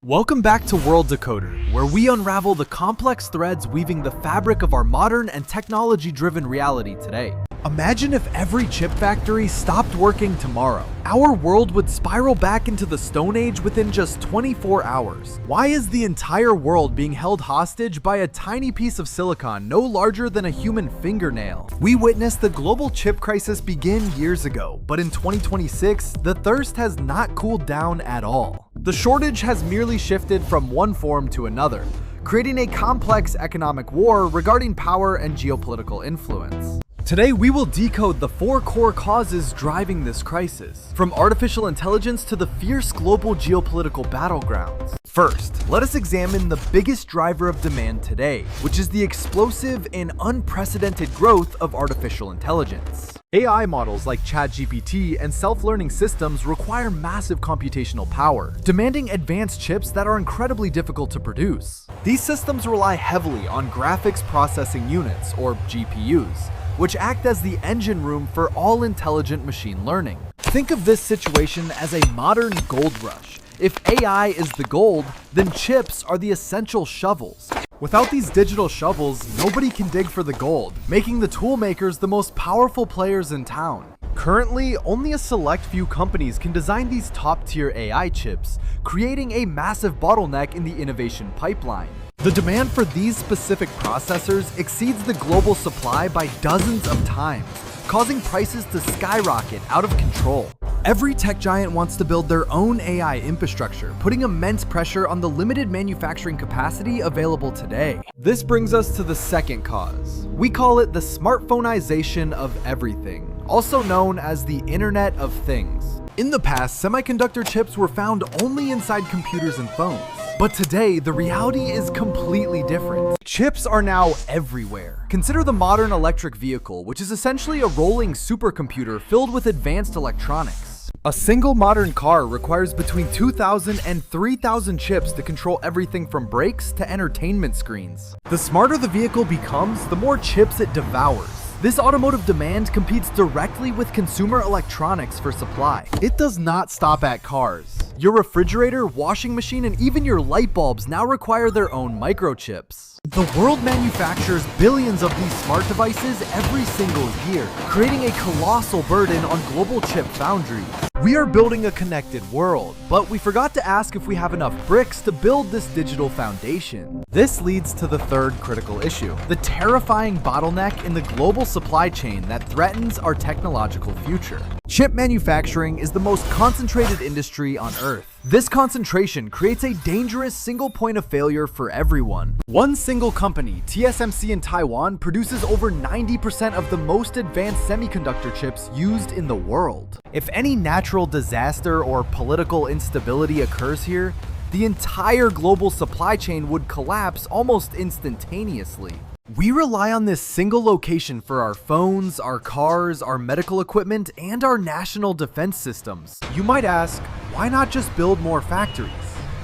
Welcome back to World Decoder, where we unravel the complex threads weaving the fabric of our modern and technology-driven reality today. Imagine if every chip factory stopped working tomorrow. Our world would spiral back into the Stone Age within just 24 hours. Why is the entire world being held hostage by a tiny piece of silicon no larger than a human fingernail? We witnessed the global chip crisis begin years ago, but in 2026, the thirst has not cooled down at all. The shortage has merely shifted from one form to another, creating a complex economic war regarding power and geopolitical influence. Today, we will decode the 4 core causes driving this crisis, from artificial intelligence to the fierce global geopolitical battlegrounds. First, let us examine the biggest driver of demand today, which is the explosive and unprecedented growth of artificial intelligence. AI models like ChatGPT and self-learning systems require massive computational power, demanding advanced chips that are incredibly difficult to produce. These systems rely heavily on graphics processing units, or GPUs, which act as the engine room for all intelligent machine learning. Think of this situation as a modern gold rush. If AI is the gold, then chips are the essential shovels. Without these digital shovels, nobody can dig for the gold, making the tool makers the most powerful players in town. Currently, only a select few companies can design these top-tier AI chips, creating a massive bottleneck in the innovation pipeline. The demand for these specific processors exceeds the global supply by dozens of times, causing prices to skyrocket out of control. Every tech giant wants to build their own AI infrastructure, putting immense pressure on the limited manufacturing capacity available today. This brings us to the second cause. We call it the smartphoneization of everything, also known as the Internet of Things. In the past, semiconductor chips were found only inside computers and phones. But today, the reality is completely different. Chips are now everywhere. Consider the modern electric vehicle, which is essentially a rolling supercomputer filled with advanced electronics. A single modern car requires between 2,000 and 3,000 chips to control everything from brakes to entertainment screens. The smarter the vehicle becomes, the more chips it devours. This automotive demand competes directly with consumer electronics for supply. It does not stop at cars. Your refrigerator, washing machine, and even your light bulbs now require their own microchips. The world manufactures billions of these smart devices every single year, creating a colossal burden on global chip foundries. We are building a connected world, but we forgot to ask if we have enough bricks to build this digital foundation. This leads to the third critical issue, the terrifying bottleneck in the global supply chain that threatens our technological future. Chip manufacturing is the most concentrated industry on Earth. This concentration creates a dangerous single point of failure for everyone. One single company, TSMC in Taiwan, produces over 90% of the most advanced semiconductor chips used in the world. If any natural disaster or political instability occurs here, the entire global supply chain would collapse almost instantaneously. We rely on this single location for our phones, our cars, our medical equipment, and our national defense systems. You might ask, why not just build more factories?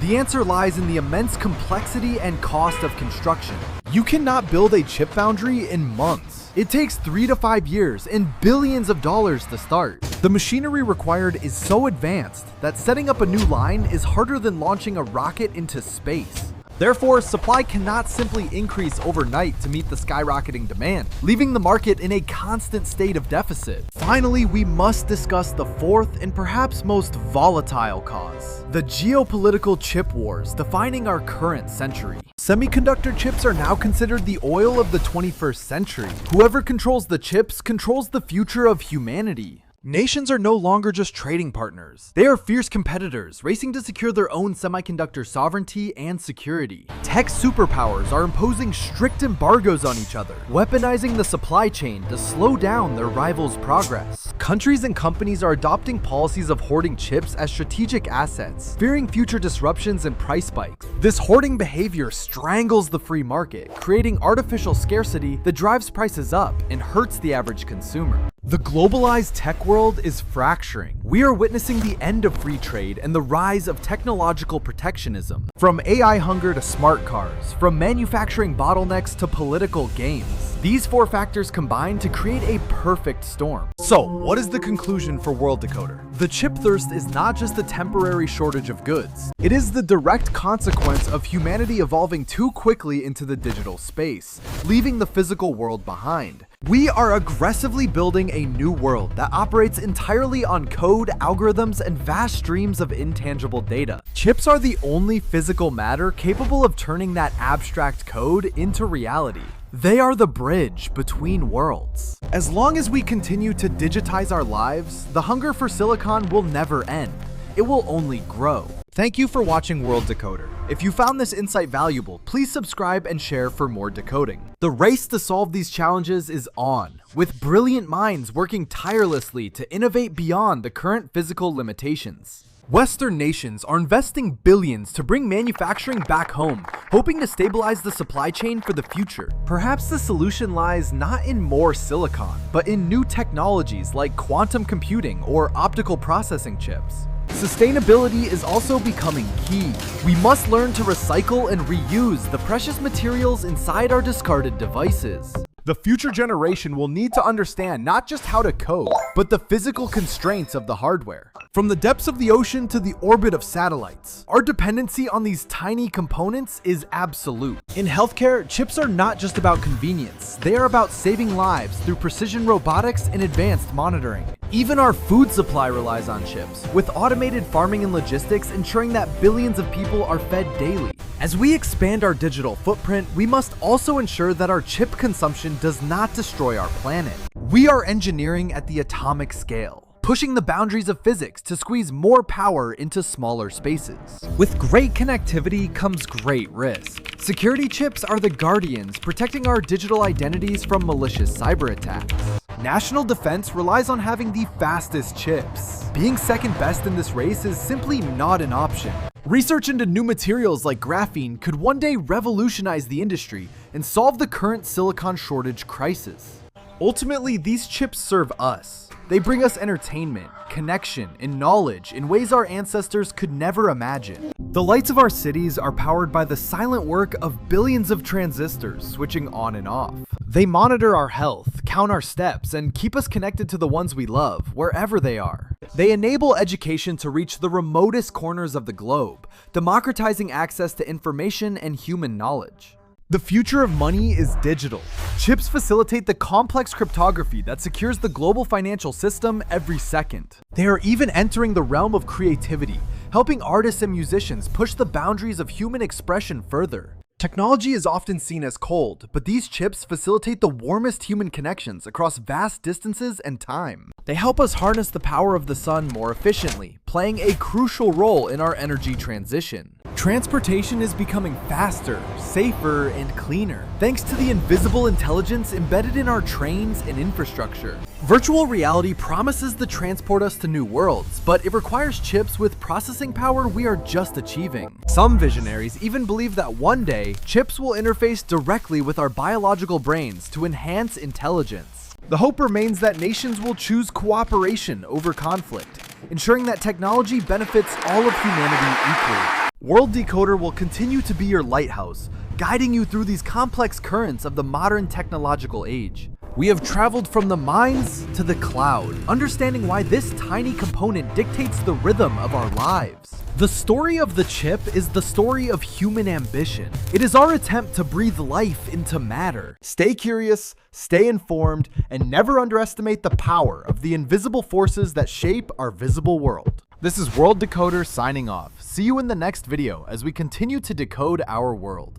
The answer lies in the immense complexity and cost of construction. You cannot build a chip foundry in months. It takes 3 to 5 years and billions of dollars to start. The machinery required is so advanced that setting up a new line is harder than launching a rocket into space. Therefore, supply cannot simply increase overnight to meet the skyrocketing demand, leaving the market in a constant state of deficit. Finally, we must discuss the fourth and perhaps most volatile cause, the geopolitical chip wars defining our current century. Semiconductor chips are now considered the oil of the 21st century. Whoever controls the chips controls the future of humanity. Nations are no longer just trading partners. They are fierce competitors, racing to secure their own semiconductor sovereignty and security. Tech superpowers are imposing strict embargoes on each other, weaponizing the supply chain to slow down their rivals' progress. Countries and companies are adopting policies of hoarding chips as strategic assets, fearing future disruptions and price spikes. This hoarding behavior strangles the free market, creating artificial scarcity that drives prices up and hurts the average consumer. The globalized tech world is fracturing. We are witnessing the end of free trade and the rise of technological protectionism. From AI hunger to smart cars, from manufacturing bottlenecks to political games, These four factors combine to create a perfect storm. So, what is the conclusion for World Decoder? The chip thirst is not just a temporary shortage of goods. It is the direct consequence of humanity evolving too quickly into the digital space, leaving the physical world behind. We are aggressively building a new world that operates entirely on code, algorithms, and vast streams of intangible data. Chips are the only physical matter capable of turning that abstract code into reality. They are the bridge between worlds. As long as we continue to digitize our lives, the hunger for silicon will never end. It will only grow. Thank you for watching World Decoder. If you found this insight valuable, please subscribe and share for more decoding. The race to solve these challenges is on, with brilliant minds working tirelessly to innovate beyond the current physical limitations. Western nations are investing billions to bring manufacturing back home, hoping to stabilize the supply chain for the future. Perhaps the solution lies not in more silicon, but in new technologies like quantum computing or optical processing chips. Sustainability is also becoming key. We must learn to recycle and reuse the precious materials inside our discarded devices. The future generation will need to understand not just how to code, but the physical constraints of the hardware. From the depths of the ocean to the orbit of satellites, our dependency on these tiny components is absolute. In healthcare, chips are not just about convenience. They are about saving lives through precision robotics and advanced monitoring. Even our food supply relies on chips, with automated farming and logistics ensuring that billions of people are fed daily. As we expand our digital footprint, we must also ensure that our chip consumption does not destroy our planet. We are engineering at the atomic scale, pushing the boundaries of physics to squeeze more power into smaller spaces. With great connectivity comes great risk. Security chips are the guardians protecting our digital identities from malicious cyber attacks. National defense relies on having the fastest chips. Being second best in this race is simply not an option. Research into new materials like graphene could one day revolutionize the industry and solve the current silicon shortage crisis. Ultimately, these chips serve us. They bring us entertainment, connection, and knowledge in ways our ancestors could never imagine. The lights of our cities are powered by the silent work of billions of transistors switching on and off. They monitor our health, count our steps, and keep us connected to the ones we love, wherever they are. They enable education to reach the remotest corners of the globe, democratizing access to information and human knowledge. The future of money is digital. Chips facilitate the complex cryptography that secures the global financial system every second. They are even entering the realm of creativity, helping artists and musicians push the boundaries of human expression further. Technology is often seen as cold, but these chips facilitate the warmest human connections across vast distances and time. They help us harness the power of the sun more efficiently, playing a crucial role in our energy transition. Transportation is becoming faster, safer, and cleaner, thanks to the invisible intelligence embedded in our trains and infrastructure. Virtual reality promises to transport us to new worlds, but it requires chips with processing power we are just achieving. Some visionaries even believe that one day, chips will interface directly with our biological brains to enhance intelligence. The hope remains that nations will choose cooperation over conflict, ensuring that technology benefits all of humanity equally. World Decoder will continue to be your lighthouse, guiding you through these complex currents of the modern technological age. We have traveled from the mines to the cloud, understanding why this tiny component dictates the rhythm of our lives. The story of the chip is the story of human ambition. It is our attempt to breathe life into matter. Stay curious, stay informed, and never underestimate the power of the invisible forces that shape our visible world. This is World Decoder signing off. See you in the next video as we continue to decode our world.